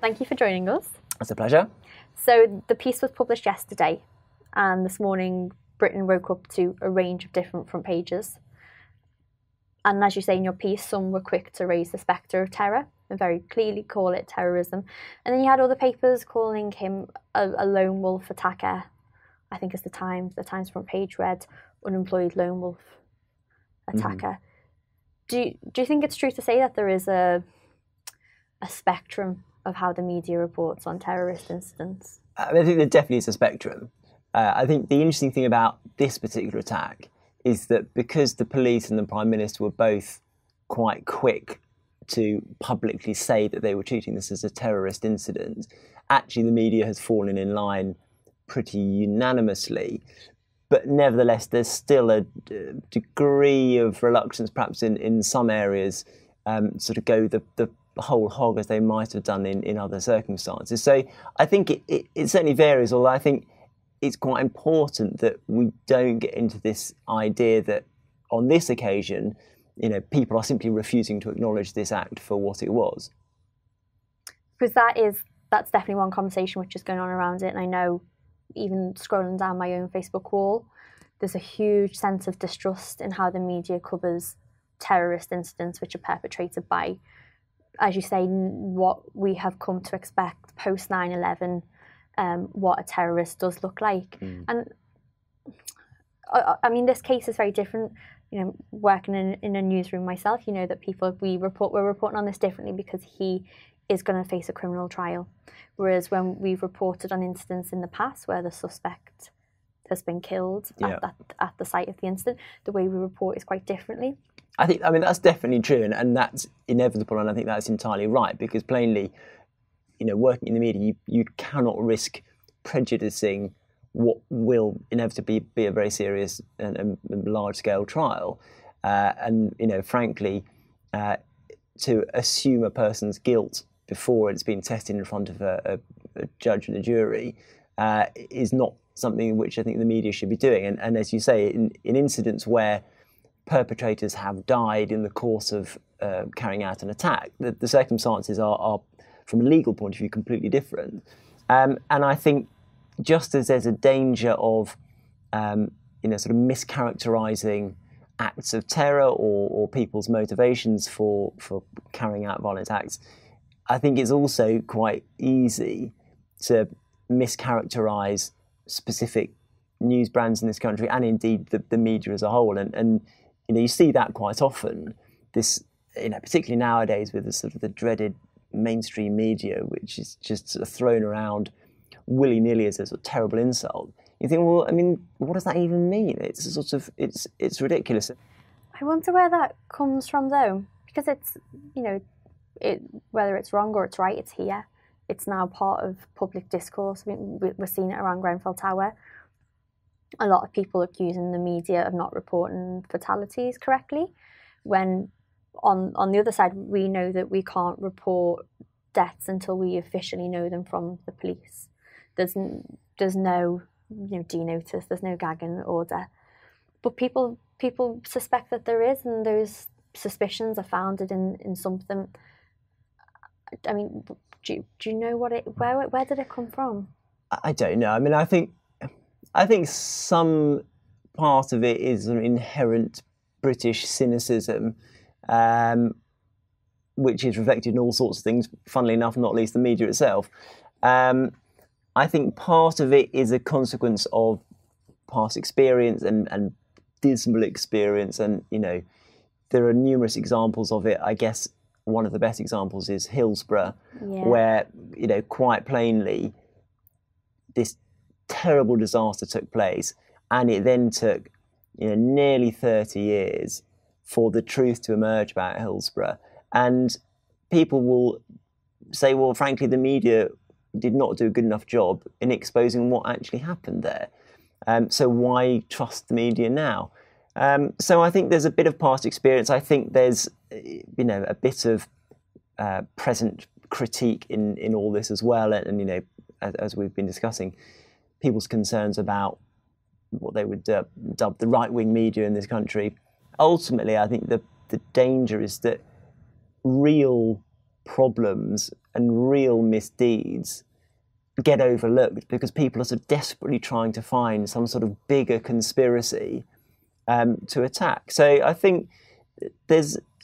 Thank you for joining us. It's a pleasure. So the piece was published yesterday, and this morning Britain woke up to a range of different front pages. And as you say in your piece, some were quick to raise the spectre of terror and very clearly call it terrorism. And then you had other papers calling him a lone wolf attacker. I think it's the Times. The Times front page read unemployed lone wolf attacker. Do you think it's true to say that there is a spectrum of how the media reports on terrorist incidents? I think there definitely is a spectrum. I think the interesting thing about this particular attack is that because the police and the Prime Minister were both quite quick to publicly say that they were treating this as a terrorist incident, actually the media has fallen in line pretty unanimously. But nevertheless, there's still a degree of reluctance, perhaps in some areas, sort of go the whole hog as they might have done in other circumstances. So I think it certainly varies, although I think it's quite important that we don't get into this idea that on this occasion, people are simply refusing to acknowledge this act for what it was. Because that's definitely one conversation which is going on around it. And I know even scrolling down my own Facebook wall, there's a huge sense of distrust in how the media covers terrorist incidents which are perpetrated by, as you say, what we have come to expect post 9/11, what a terrorist does look like. And I mean, this case is very different. Working in a newsroom myself, that we're reporting on this differently because he is going to face a criminal trial. Whereas when we've reported on incidents in the past where the suspect has been killed at the site of the incident, the way we report is quite differently. I mean, that's definitely true, and that's inevitable, and I think that's entirely right, because plainly, working in the media, you cannot risk prejudicing what will inevitably be a very serious and large-scale trial. And frankly, to assume a person's guilt before it's been tested in front of a judge and a jury is not something which I think the media should be doing. And as you say, in incidents where perpetrators have died in the course of carrying out an attack, the circumstances are, from a legal point of view, completely different. And I think just as there's a danger of, sort of mischaracterising acts of terror or people's motivations for carrying out violent acts, I think it's also quite easy to mischaracterise specific news brands in this country and indeed the media as a whole. And you see that quite often. This, particularly nowadays with the dreaded mainstream media, which is just sort of thrown around willy-nilly as a sort of terrible insult. You think, well, I mean, what does that even mean? It's it's ridiculous. I wonder where that comes from, though, because it's, whether it's wrong or it's right, it's here. It's now part of public discourse. I mean, we're seeing it around Grenfell Tower. A lot of people accusing the media of not reporting fatalities correctly, when on the other side, we know that we can't report deaths until we officially know them from the police. There's no de-notice, there's no gagging order. But people suspect that there is, and those suspicions are founded in something. I mean, do you know where did it come from? I don't know. I mean, I think some part of it is an inherent British cynicism, which is reflected in all sorts of things, funnily enough, not least the media itself. I think part of it is a consequence of past experience and dismal experience, and there are numerous examples of it. I guess one of the best examples is Hillsborough, where quite plainly this terrible disaster took place, and it then took nearly 30 years for the truth to emerge about Hillsborough. And people will say, well, frankly, the media did not do a good enough job in exposing what actually happened there. So why trust the media now? So I think there's a bit of past experience. I think there's a bit of present critique in all this as well. And as we've been discussing, people's concerns about what they would dub the right-wing media in this country. Ultimately, I think the danger is that real problems and real misdeeds get overlooked because people are so desperately trying to find some sort of bigger conspiracy to attack. So I think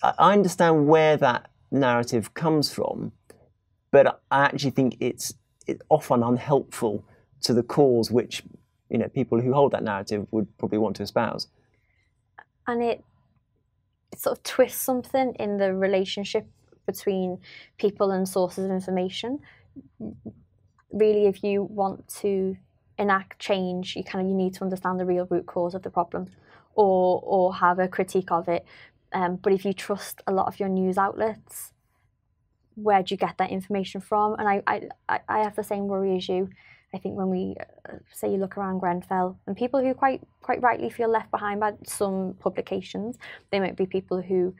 I understand where that narrative comes from, but I actually think it's often unhelpful to the cause which, people who hold that narrative would probably want to espouse. And it sort of twists something in the relationship between people and sources of information. Really, if you want to enact change, you need to understand the real root cause of the problem, or have a critique of it. But if you trust a lot of your news outlets, where do you get that information from? And I have the same worry as you. I think when we say you look around Grenfell, and people who quite rightly feel left behind by some publications, they might be people who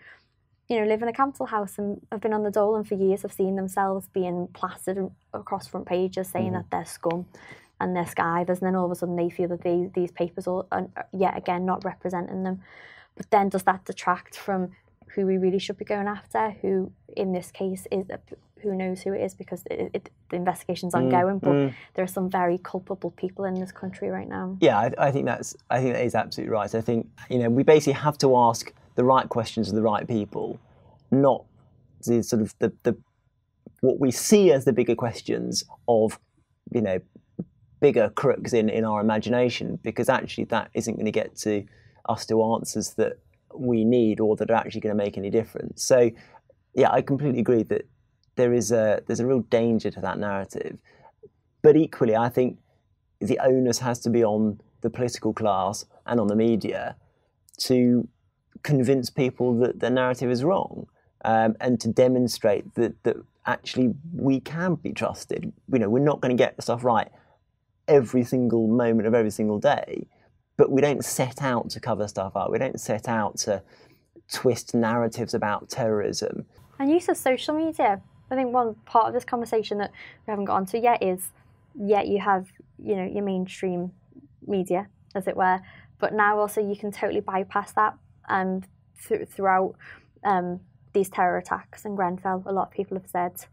live in a council house and have been on the dole and for years have seen themselves being plastered across front pages saying that they're scum and they're skivers, and then all of a sudden they feel that these papers are yet again not representing them. But then does that detract from who we really should be going after, who in this case is, who knows who it is, because the investigation's ongoing, but there are some very culpable people in this country right now. Yeah, I think that is absolutely right. I think, we basically have to ask the right questions of the right people, not the sort of the what we see as the bigger questions of, bigger crooks in our imagination, because actually that isn't going to get to us to answers that we need or that are actually going to make any difference. So, yeah, I completely agree that there's a real danger to that narrative. But equally, I think the onus has to be on the political class and on the media to convince people that the narrative is wrong, and to demonstrate that actually we can be trusted. We're not going to get stuff right every single moment of every single day, but we don't set out to cover stuff up. We don't set out to twist narratives about terrorism. And use of social media. I think one part of this conversation that we haven't got onto yet is, you have, your mainstream media, as it were, but now also you can totally bypass that. Throughout these terror attacks in Grenfell, a lot of people have said,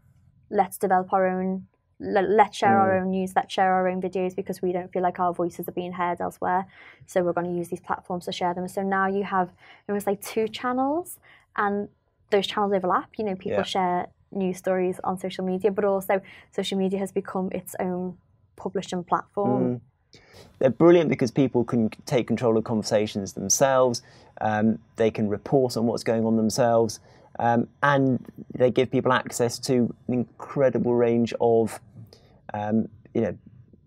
let's develop our own, let's share our own news, let's share our own videos, because we don't feel like our voices are being heard elsewhere. So we're going to use these platforms to share them. So now you have almost like 2 channels, and those channels overlap. People share news stories on social media, but also social media has become its own publishing platform. They're brilliant because people can take control of conversations themselves. They can report on what's going on themselves, and they give people access to an incredible range of,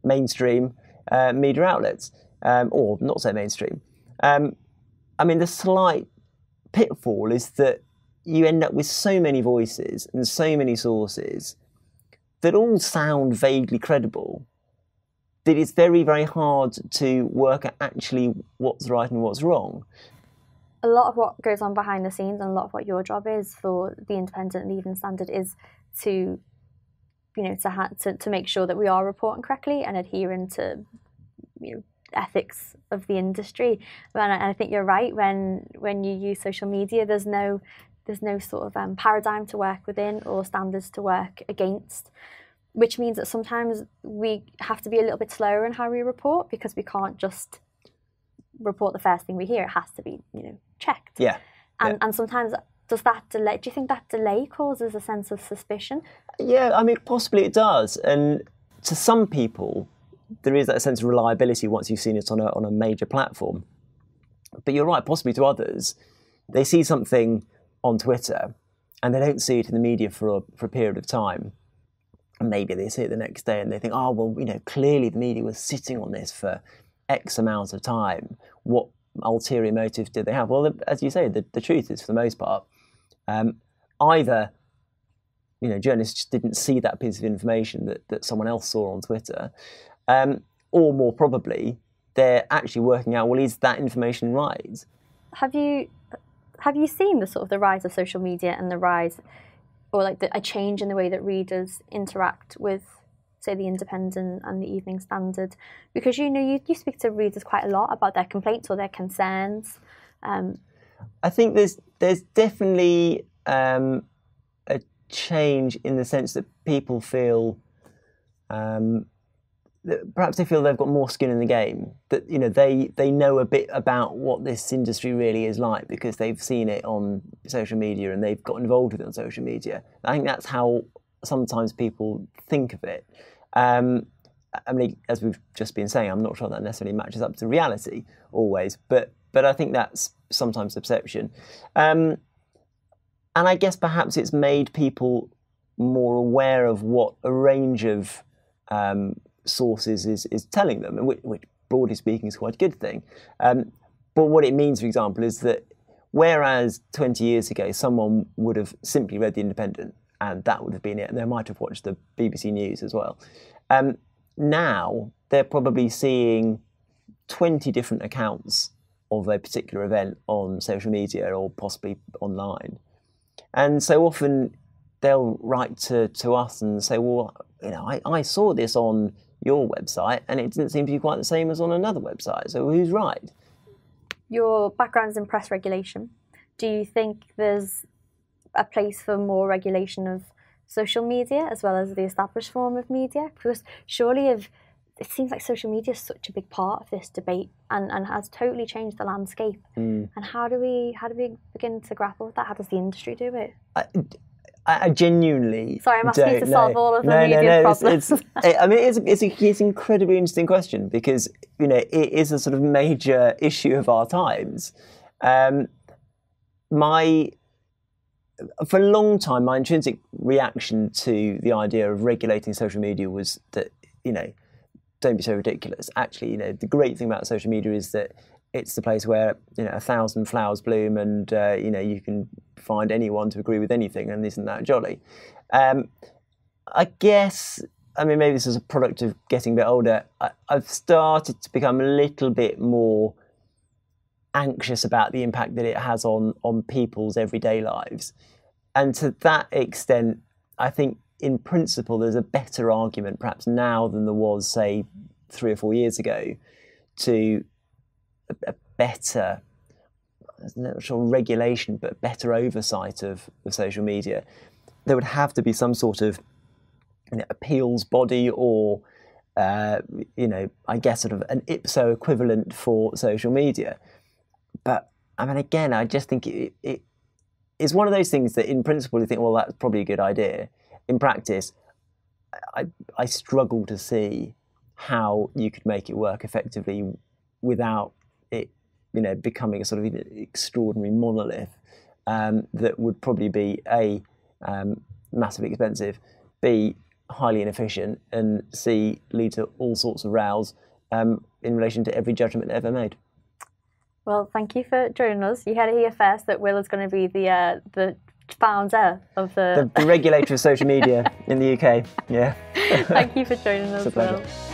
mainstream media outlets, or not so mainstream. The slight pitfall is that you end up with so many voices and so many sources that all sound vaguely credible, that it's very, very hard to work out actually what's right and what's wrong. A lot of what goes on behind the scenes, and a lot of what your job is for the Independent and the Evening Standard, is to make sure that we are reporting correctly and adhering to ethics of the industry. And I think you're right, when you use social media, there's no sort of paradigm to work within or standards to work against, which means that sometimes we have to be a little bit slower in how we report, because we can't just report the first thing we hear. It has to be, checked. And sometimes does that delay? Do you think that delay causes a sense of suspicion? Yeah, possibly it does. And to some people, there is that sense of reliability once you've seen it on a major platform. But you're right, possibly to others, they see something on Twitter and they don't see it in the media for a period of time. And maybe they see it the next day and they think, clearly the media was sitting on this for X amount of time. What ulterior motive did they have? Well, as you say, the truth is, for the most part, either journalists just didn't see that piece of information that someone else saw on Twitter, or more probably, they're actually working out, well, is that information right? Have you seen the rise of social media and the rise, or a change in the way that readers interact with, say, the Independent and the Evening Standard? Because you speak to readers quite a lot about their complaints or their concerns. I think there's definitely a change in the sense that people feel, perhaps they feel they've got more skin in the game, that they know a bit about what this industry really is like because they've seen it on social media and they've got involved with it on social media. I think that's how sometimes people think of it. I mean, as we've just been saying, I'm not sure that necessarily matches up to reality always, but I think that's sometimes the perception. And I guess perhaps it's made people more aware of what a range of sources is telling them, and which broadly speaking is quite a good thing. But what it means, for example, is that whereas 20 years ago someone would have simply read The Independent and that would have been it, and they might have watched the BBC News as well, now they're probably seeing 20 different accounts of a particular event on social media or possibly online. And so often they'll write to us and say, well, I saw this on your website and it didn't seem to be quite the same as on another website, so who's right? Your background's in press regulation. Do you think there's a place for more regulation of social media as well as the established form of media? Because surely it seems like social media is such a big part of this debate and has totally changed the landscape. And how do we begin to grapple with that? How does the industry do it? I genuinely sorry, I'm asking you to solve all of the media problems. It's an incredibly interesting question because it is a sort of major issue of our times. For a long time, my intrinsic reaction to the idea of regulating social media was that, don't be so ridiculous. Actually, the great thing about social media is that it's the place where 1,000 flowers bloom, and you can find anyone to agree with anything, and isn't that jolly? I guess, maybe this is a product of getting a bit older. I've started to become a little bit more anxious about the impact that it has on people's everyday lives. And to that extent, I think in principle there's a better argument perhaps now than there was, say, 3 or 4 years ago, to a better, I'm not sure regulation, but better oversight of social media. There would have to be some sort of appeals body or, I guess sort of an ipso equivalent for social media. But again, I just think it is one of those things that in principle you think, well, that's probably a good idea. In practice, I struggle to see how you could make it work effectively without it, becoming a sort of extraordinary monolith that would probably be A, massively expensive, B, highly inefficient, and C, lead to all sorts of rows in relation to every judgment ever made. Well, thank you for joining us. You heard it here first that Will is going to be the founder of the regulator of social media in the UK. Yeah. Thank you for joining us, It's a pleasure. Will.